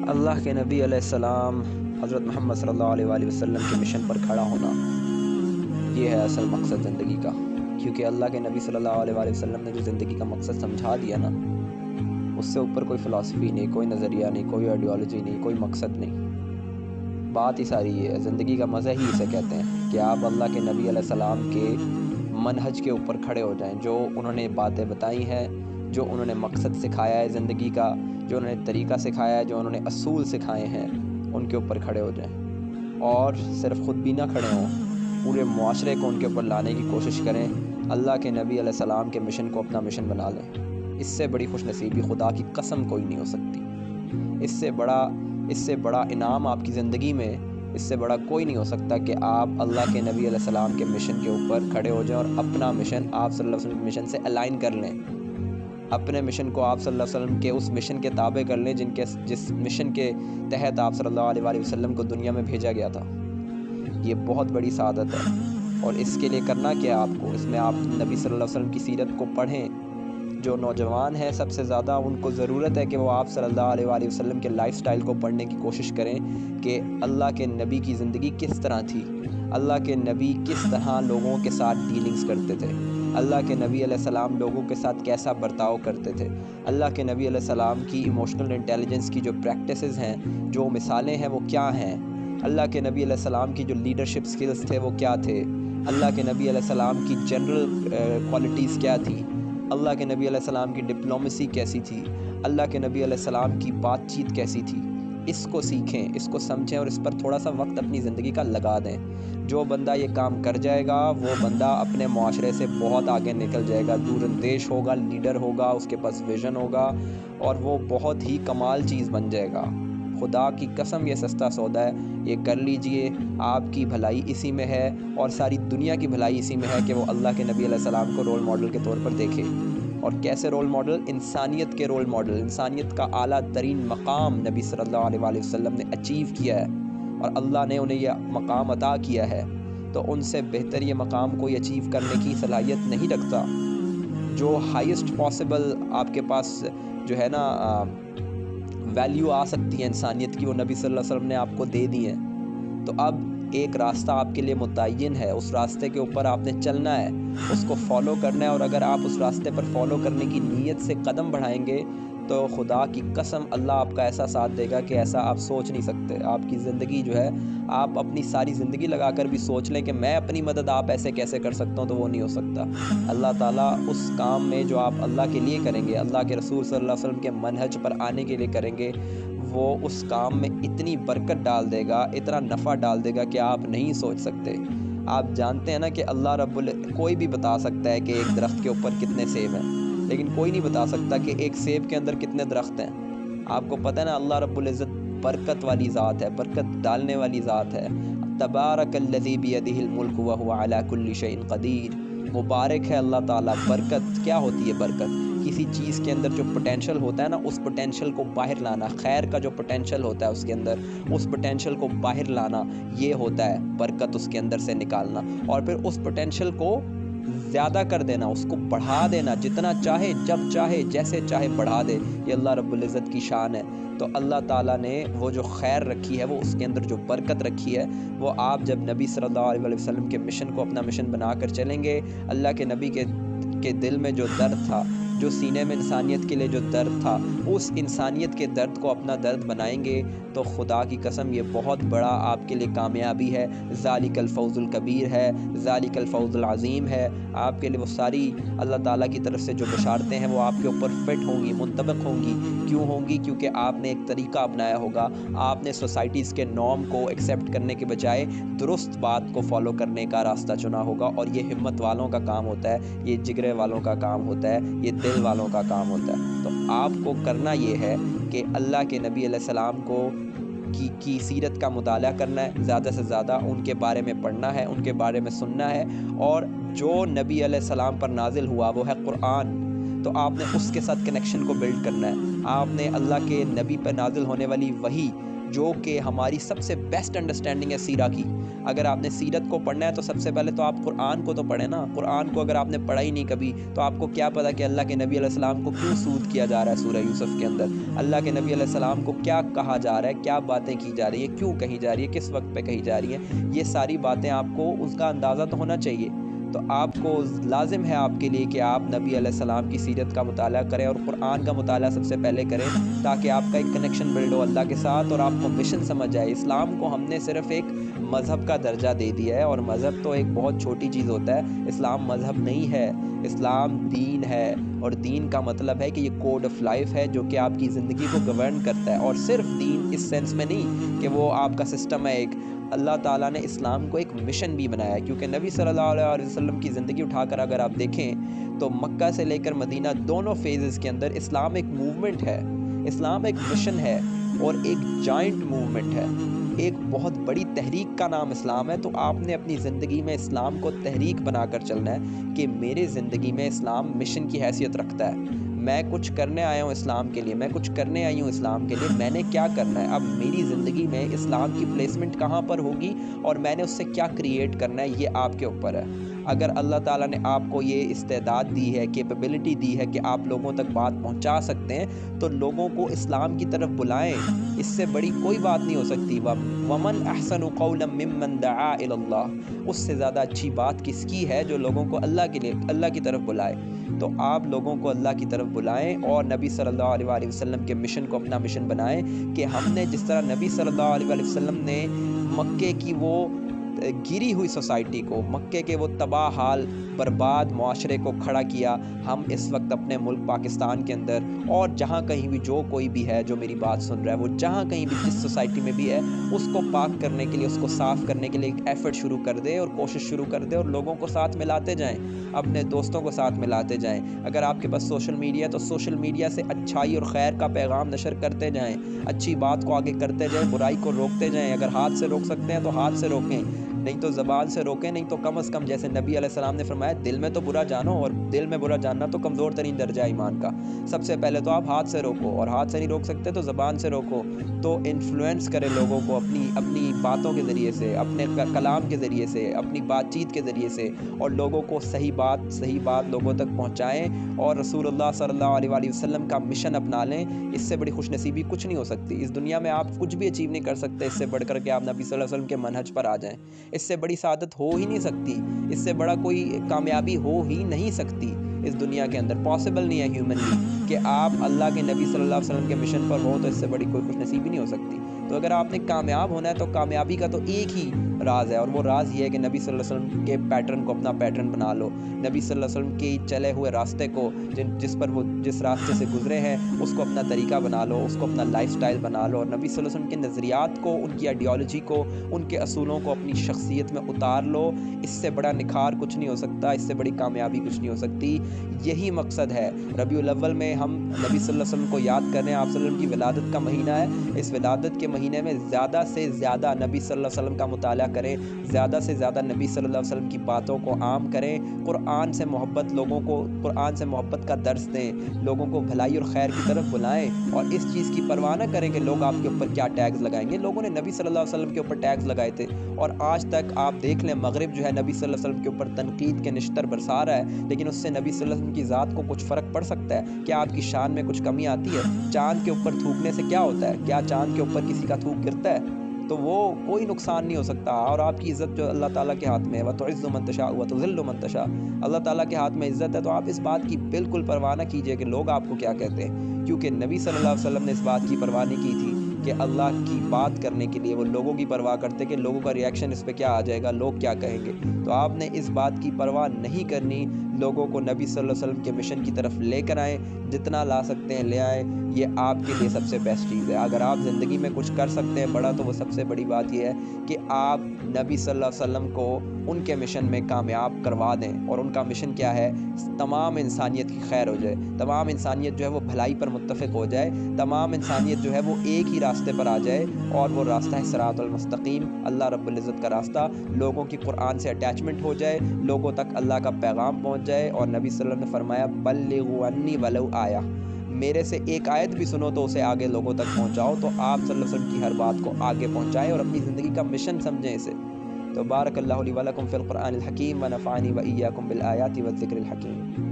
اللہ کے نبی علیہ السلام حضرت محمد صلی اللہ علیہ وآلہ وسلم کے مشن پر کھڑا ہونا، یہ ہے اصل مقصد زندگی کا۔ کیونکہ اللہ کے نبی صلی اللہ علیہ وآلہ وسلم نے جو زندگی کا مقصد سمجھا دیا نا، اس سے اوپر کوئی فلسفی نہیں، کوئی نظریہ نہیں، کوئی آئیڈیالوجی نہیں، کوئی مقصد نہیں۔ بات ہی ساری یہ ہے، زندگی کا مزہ ہی اسے کہتے ہیں کہ آپ اللہ کے نبی علیہ السلام کے منہج کے اوپر کھڑے ہو جائیں، جو انہوں نے باتیں بتائی ہیں، جو انہوں نے مقصد سکھایا ہے زندگی کا، جو انہوں نے طریقہ سکھایا ہے، جو انہوں نے اصول سکھائے ہیں، ان کے اوپر کھڑے ہو جائیں۔ اور صرف خود بھی نہ کھڑے ہوں، پورے معاشرے کو ان کے اوپر لانے کی کوشش کریں، اللہ کے نبی علیہ السلام کے مشن کو اپنا مشن بنا لیں۔ اس سے بڑی خوش نصیبی خدا کی قسم کوئی نہیں ہو سکتی۔ اس سے بڑا انعام آپ کی زندگی میں، اس سے بڑا کوئی نہیں ہو سکتا کہ آپ اللہ کے نبی علیہ السلام کے مشن کے اوپر کھڑے ہو جائیں اور اپنا مشن آپ صلی اللہ علیہ وسلم کے مشن سے الائن کر لیں، اپنے مشن کو آپ صلی اللہ علیہ وسلم کے اس مشن کے تابع کر لیں جس مشن کے تحت آپ صلی اللہ علیہ وآلہ وسلم کو دنیا میں بھیجا گیا تھا۔ یہ بہت بڑی سعادت ہے، اور اس کے لیے کرنا کیا آپ کو، اس میں آپ نبی صلی اللہ علیہ وسلم کی سیرت کو پڑھیں۔ جو نوجوان ہیں سب سے زیادہ ان کو ضرورت ہے کہ وہ آپ صلی اللہ علیہ وآلہ وسلم کے لائف سٹائل کو پڑھنے کی کوشش کریں کہ اللہ کے نبی کی زندگی کس طرح تھی، اللہ کے نبی کس طرح لوگوں کے ساتھ ڈیلنگز کرتے تھے، اللہ کے نبی علیہ السلام لوگوں کے ساتھ کیسا برتاؤ کرتے تھے، اللہ کے نبی علیہ السلام کی ایموشنل انٹیلیجنس کی جو پریکٹسز ہیں، جو مثالیں ہیں، وہ کیا ہیں، اللہ کے نبی علیہ السلام کی جو لیڈرشپ سکلز تھے وہ کیا تھے، اللہ کے نبی علیہ السلام کی جنرل کوالٹیز کیا تھی، اللہ کے نبی علیہ السلام کی ڈپلومیسی کیسی تھی، اللہ کے نبی علیہ السلام کی بات چیت کیسی تھی۔ اس کو سیکھیں، اس کو سمجھیں اور اس پر تھوڑا سا وقت اپنی زندگی کا لگا دیں۔ جو بندہ یہ کام کر جائے گا وہ بندہ اپنے معاشرے سے بہت آگے نکل جائے گا، دور اندیش ہوگا، لیڈر ہوگا، اس کے پاس ویژن ہوگا، اور وہ بہت ہی کمال چیز بن جائے گا۔ خدا کی قسم یہ سستا سودا ہے، یہ کر لیجئے، آپ کی بھلائی اسی میں ہے، اور ساری دنیا کی بھلائی اسی میں ہے کہ وہ اللہ کے نبی علیہ السلام کو رول ماڈل کے طور پر دیکھے۔ اور کیسے رول ماڈل؟ انسانیت کے رول ماڈل، انسانیت کا اعلیٰ ترین مقام نبی صلی اللہ علیہ وآلہ وسلم نے اچیو کیا ہے، اور اللہ نے انہیں یہ مقام عطا کیا ہے، تو ان سے بہتر یہ مقام کوئی اچیو کرنے کی صلاحیت نہیں رکھتا۔ جو ہائیسٹ پاسبل آپ کے پاس جو ہے نا ویلیو آ سکتی ہے انسانیت کی، وہ نبی صلی اللہ علیہ وسلم نے آپ کو دے دی ہیں۔ تو اب ایک راستہ آپ کے لیے متعین ہے، اس راستے کے اوپر آپ نے چلنا ہے، اس کو فالو کرنا ہے، اور اگر آپ اس راستے پر فالو کرنے کی نیت سے قدم بڑھائیں گے تو خدا کی قسم اللہ آپ کا ایسا ساتھ دے گا کہ ایسا آپ سوچ نہیں سکتے۔ آپ کی زندگی جو ہے، آپ اپنی ساری زندگی لگا کر بھی سوچ لیں کہ میں اپنی مدد آپ ایسے کیسے کر سکتا ہوں، تو وہ نہیں ہو سکتا۔ اللہ تعالیٰ اس کام میں جو آپ اللہ کے لیے کریں گے، اللہ کے رسول صلی اللہ علیہ وسلم کے منہج پر آنے کے لیے کریں گے، وہ اس کام میں اتنی برکت ڈال دے گا، اتنا نفع ڈال دے گا کہ آپ نہیں سوچ سکتے۔ آپ جانتے ہیں نا کہ اللہ کوئی بھی بتا سکتا ہے کہ ایک درخت کے اوپر کتنے سیب ہیں، لیکن کوئی نہیں بتا سکتا کہ ایک سیب کے اندر کتنے درخت ہیں۔ آپ کو پتہ ہے نا، اللہ رب العزت برکت والی ذات ہے، برکت ڈالنے والی ذات ہے۔ تبارک الذی بیدہ الملک وہو علی کل شیء قدیر۔ مبارک ہے اللہ تعالیٰ۔ برکت کیا ہوتی ہے؟ برکت کسی چیز کے اندر جو پوٹینشل ہوتا ہے نا، اس پوٹینشل کو باہر لانا، خیر کا جو پوٹینشل ہوتا ہے اس کے اندر، اس پوٹینشل کو باہر لانا، یہ ہوتا ہے برکت، اس کے اندر سے نکالنا، اور پھر اس پوٹینشل کو زیادہ کر دینا، اس کو بڑھا دینا، جتنا چاہے، جب چاہے، جیسے چاہے بڑھا دے۔ یہ اللہ رب العزت کی شان ہے۔ تو اللہ تعالیٰ نے وہ جو خیر رکھی ہے، وہ اس کے اندر جو برکت رکھی ہے، وہ آپ جب نبی صلی اللہ علیہ وسلم کے مشن کو اپنا مشن بنا کر چلیں گے، اللہ کے نبی کے دل میں جو درد تھا، جو سینے میں انسانیت کے لیے جو درد تھا، اس انسانیت کے درد کو اپنا درد بنائیں گے، تو خدا کی قسم یہ بہت بڑا آپ کے لیے کامیابی ہے۔ ذالک الفوز الکبیر ہے، ذالک الفوز العظیم ہے۔ آپ کے لیے وہ ساری اللہ تعالیٰ کی طرف سے جو بشارتیں ہیں، وہ آپ کے اوپر فٹ ہوں گی، منطبق ہوں گی۔ کیوں ہوں گی؟ کیونکہ آپ نے ایک طریقہ اپنایا ہوگا، آپ نے سوسائٹیز کے نارم کو ایکسیپٹ کرنے کے بجائے درست بات کو فالو کرنے کا راستہ چنا ہوگا، اور یہ ہمت والوں کا کام ہوتا ہے، یہ جگرے والوں کا کام ہوتا ہے، یہ دل والوں کا کام ہوتا ہے۔ تو آپ کو کرنا یہ ہے کہ اللہ کے نبی علیہ السلام کی سیرت کا مطالعہ کرنا ہے، زیادہ سے زیادہ ان کے بارے میں پڑھنا ہے، ان کے بارے میں سننا ہے، اور جو نبی علیہ السلام پر نازل ہوا وہ ہے قرآن، تو آپ نے اس کے ساتھ کنیکشن کو بلڈ کرنا ہے۔ آپ نے اللہ کے نبی پر نازل ہونے والی وحی جو کہ ہماری سب سے بیسٹ انڈرسٹینڈنگ ہے سیرہ کی۔ اگر آپ نے سیرت کو پڑھنا ہے تو سب سے پہلے تو آپ قرآن کو تو پڑھیں نا۔ قرآن کو اگر آپ نے پڑھا ہی نہیں کبھی تو آپ کو کیا پتہ کہ اللہ کے نبی علیہ السلام کو کیوں سود کیا جا رہا ہے سورہ یوسف کے اندر، اللہ کے نبی علیہ السلام کو کیا کہا جا رہا ہے، کیا باتیں کی جا رہی ہیں، کیوں کہی جا رہی ہے، کس وقت پہ کہی جا رہی ہیں، یہ ساری باتیں آپ کو اس کا اندازہ تو ہونا چاہیے۔ تو آپ کو لازم ہے آپ کے لیے کہ آپ نبی علیہ السلام کی سیرت کا مطالعہ کریں اور قرآن کا مطالعہ سب سے پہلے کریں، تاکہ آپ کا ایک کنیکشن بلڈ ہو اللہ کے ساتھ اور آپ کو مشن سمجھ آئے۔ اسلام کو ہم نے صرف ایک مذہب کا درجہ دے دیا ہے، اور مذہب تو ایک بہت چھوٹی چیز ہوتا ہے۔ اسلام مذہب نہیں ہے، اسلام دین ہے، اور دین کا مطلب ہے کہ یہ کوڈ آف لائف ہے جو کہ آپ کی زندگی کو گورن کرتا ہے، اور صرف دین اس سینس میں نہیں کہ وہ آپ کا سسٹم ہے ایک۔ اللہ تعالیٰ نے اسلام کو ایک مشن بھی بنایا ہے، کیونکہ نبی صلی اللہ علیہ وسلم کی زندگی اٹھا کر اگر آپ دیکھیں تو مکہ سے لے کر مدینہ دونوں فیزز کے اندر اسلام ایک موومنٹ ہے، اسلام ایک مشن ہے اور ایک جائنٹ موومنٹ ہے، ایک بہت بڑی تحریک کا نام اسلام ہے۔ تو آپ نے اپنی زندگی میں اسلام کو تحریک بنا کر چلنا ہے کہ میرے زندگی میں اسلام مشن کی حیثیت رکھتا ہے، میں کچھ کرنے آیا ہوں اسلام کے لیے، میں کچھ کرنے آئی ہوں اسلام کے لیے، میں نے کیا کرنا ہے، اب میری زندگی میں اسلام کی پلیسمنٹ کہاں پر ہوگی اور میں نے اس سے کیا کریٹ کرنا ہے، یہ آپ کے اوپر ہے۔ اگر اللہ تعالیٰ نے آپ کو یہ استعداد دی ہے، کیپیبلٹی دی ہے کہ آپ لوگوں تک بات پہنچا سکتے ہیں، تو لوگوں کو اسلام کی طرف بلائیں، اس سے بڑی کوئی بات نہیں ہو سکتی۔ وَمَنْ أَحْسَنُ قَوْلًا مِّمَّنْ دَعَا إِلَى اللَّهِ، اس سے زیادہ اچھی بات کس کی ہے جو لوگوں کو اللہ کی طرف بلائے۔ تو آپ لوگوں کو اللہ کی طرف بلائیں اور نبی صلی اللہ علیہ وآلہ وسلم کے مشن کو اپنا مشن بنائیں، کہ ہم نے جس طرح نبی صلی اللہ علیہ وآلہ وسلم نے مکے کی وہ گری ہوئی سوسائٹی کو، مکے کے وہ تباہ حال برباد معاشرے کو کھڑا کیا، ہم اس وقت اپنے ملک پاکستان کے اندر اور جہاں کہیں بھی جو کوئی بھی ہے جو میری بات سن رہا ہے، وہ جہاں کہیں بھی جس سوسائٹی میں بھی ہے، اس کو پاک کرنے کے لیے، اس کو صاف کرنے کے لیے ایک ایفرٹ شروع کر دے اور کوشش شروع کر دے، اور لوگوں کو ساتھ ملاتے جائیں، اپنے دوستوں کو ساتھ ملاتے جائیں۔ اگر آپ کے پاس سوشل میڈیا ہے تو سوشل میڈیا سے اچھائی اور خیر کا پیغام نشر کرتے جائیں، اچھی بات کو آگے کرتے جائیں، برائی کو روکتے جائیں۔ اگر ہاتھ سے روک سکتے ہیں تو ہاتھ سے روکیں، نہیں تو زبان سے روکیں، نہیں تو کم از کم جیسے نبی علیہ السلام نے فرمایا دل میں تو برا جانو، اور دل میں برا جاننا تو کمزور ترین درجہ ایمان کا۔ سب سے پہلے تو آپ ہاتھ سے روکو، اور ہاتھ سے نہیں روک سکتے تو زبان سے روکو، تو انفلوئنس کرے لوگوں کو اپنی باتوں کے ذریعے سے، اپنے کلام کے ذریعے سے، اپنی بات چیت کے ذریعے سے، اور لوگوں کو صحیح بات لوگوں تک پہنچائیں، اور رسول اللہ صلی اللہ علیہ وآلہ وسلم کا مشن اپنا لیں۔ اس سے بڑی خوش نصیبی کچھ نہیں ہو سکتی اس دنیا میں، آپ کچھ بھی اچیو نہیں کر سکتے اس سے بڑھ کر کے آپ نبی صلی اللہ علیہ وسلم کے منہج پر آ جائیں۔ اس سے بڑی سعادت ہو ہی نہیں سکتی، اس سے بڑا کوئی کامیابی ہو ہی نہیں سکتی اس دنیا کے اندر، پاسبل نہیں ہے ہیومنلی کہ آپ اللہ کے نبی صلی اللہ علیہ وسلم کے مشن پر ہو، تو اس سے بڑی کوئی خوش نصیبی نہیں ہو سکتی۔ تو اگر آپ نے کامیاب ہونا ہے تو کامیابی کا تو ایک ہی راز ہے، اور وہ راز یہ ہے کہ نبی صلی اللہ علیہ وسلم کے پیٹرن کو اپنا پیٹرن بنا لو، نبی صلی اللہ علیہ وسلم کے چلے ہوئے راستے کو، جس راستے سے گزرے ہیں اس کو اپنا طریقہ بنا لو، اس کو اپنا لائف سٹائل بنا لو، اور نبی صلی اللہ علیہ وسلم کے نظریات کو، ان کی آئیڈیالوجی کو، ان کے اصولوں کو اپنی شخصیت میں اتار لو۔ اس سے بڑا نکھار کچھ نہیں ہو سکتا، اس سے بڑی کامیابی کچھ نہیں ہو سکتی۔ یہی مقصد ہے۔ ربیع الاول میں ہم نبی صلی اللہ علیہ وسلم کو یاد کر رہے ہیں، آپ صلی اللہ علیہ وسلم کی ولادت کا مہینہ ہے۔ اس ولادت کے مہینے میں زیادہ سے زیادہ نبی صلی اللہ علیہ وسلم کا مطالعہ کریں، زیادہ سے زیادہ نبی صلی اللہ علیہ وسلم کی باتوں کو عام کریں، قرآن سے محبت، لوگوں کو قرآن سے محبت کا درس دیں، لوگوں کو بھلائی اور خیر کی طرف بلائیں، اور اس چیز کی پرواہ نہ کریں کہ لوگ آپ کے اوپر کیا ٹیگز لگائیں گے۔ لوگوں نے نبی صلی اللہ علیہ وسلم کے اوپر ٹیگز لگائے تھے، اور آج تک آپ دیکھ لیں مغرب جو ہے نبی صلی اللہ علیہ وسلم کے اوپر تنقید کے نشتر برسا رہا ہے، لیکن اس سے نبی صلی اللہ علیہ وسلم کی ذات کو کچھ فرق پڑ سکتا ہے؟ کیا آپ کی شان میں کچھ کمی آتی ہے؟ چاند کے اوپر تھوکنے سے کیا ہوتا ہے؟ کیا چاند کے اوپر کسی کا تھوک گرتا ہے؟ تو وہ کوئی نقصان نہیں ہو سکتا، اور آپ کی عزت جو اللہ تعالیٰ کے ہاتھ میں ہے، وَتُعِزُّ مَن تَشَاءُ وَتُذِلُّ مَن تَشَاءُ، اللہ تعالیٰ کے ہاتھ میں عزت ہے، تو آپ اس بات کی بالکل پرواہ نہ کیجئے کہ لوگ آپ کو کیا کہتے ہیں، کیونکہ نبی صلی اللہ علیہ وسلم نے اس بات کی پرواہ نہیں کی تھی کہ اللہ کی بات کرنے کے لیے وہ لوگوں کی پرواہ کرتے کہ لوگوں کا ریاکشن اس پہ کیا آ جائے گا، لوگ کیا کہیں گے۔ تو آپ نے اس بات کی پرواہ نہیں کرنی، لوگوں کو نبی صلی اللہ علیہ وسلم کے مشن کی طرف لے کر آئیں، جتنا لا سکتے ہیں لے آئیں، یہ آپ کے لیے سب سے بیسٹ چیز ہے۔ اگر آپ زندگی میں کچھ کر سکتے ہیں بڑا، تو وہ سب سے بڑی بات یہ ہے کہ آپ نبی صلی اللہ علیہ وسلم کو ان کے مشن میں کامیاب کروا دیں، اور ان کا مشن کیا ہے؟ تمام انسانیت کی خیر ہو جائے، تمام انسانیت جو ہے وہ بھلائی پر متفق ہو جائے، تمام انسانیت جو ہے وہ ایک ہی راستے پر آ جائے، اور وہ راستہ ہے صراط المستقیم، اللہ رب العزت کا راستہ، لوگوں کی قرآن سے اٹیچمنٹ ہو جائے، لوگوں تک اللہ کا پیغام پہنچ جائے، اور نبی صلی اللہ علیہ وسلم نے فرمایا بلغوا عنی ولو آیہ، میرے سے ایک آیت بھی سنو تو اسے آگے لوگوں تک پہنچاؤ، تو آپ صلی اللہ علیہ وسلم کی ہر بات کو آگے پہنچائیں اور اپنی زندگی کا مشن سمجھیں اسے۔ تو بارک اللہ لی ولکم فی القرآن الحکیم ونفعنی وایاکم بالآیات والذکر الحکیم۔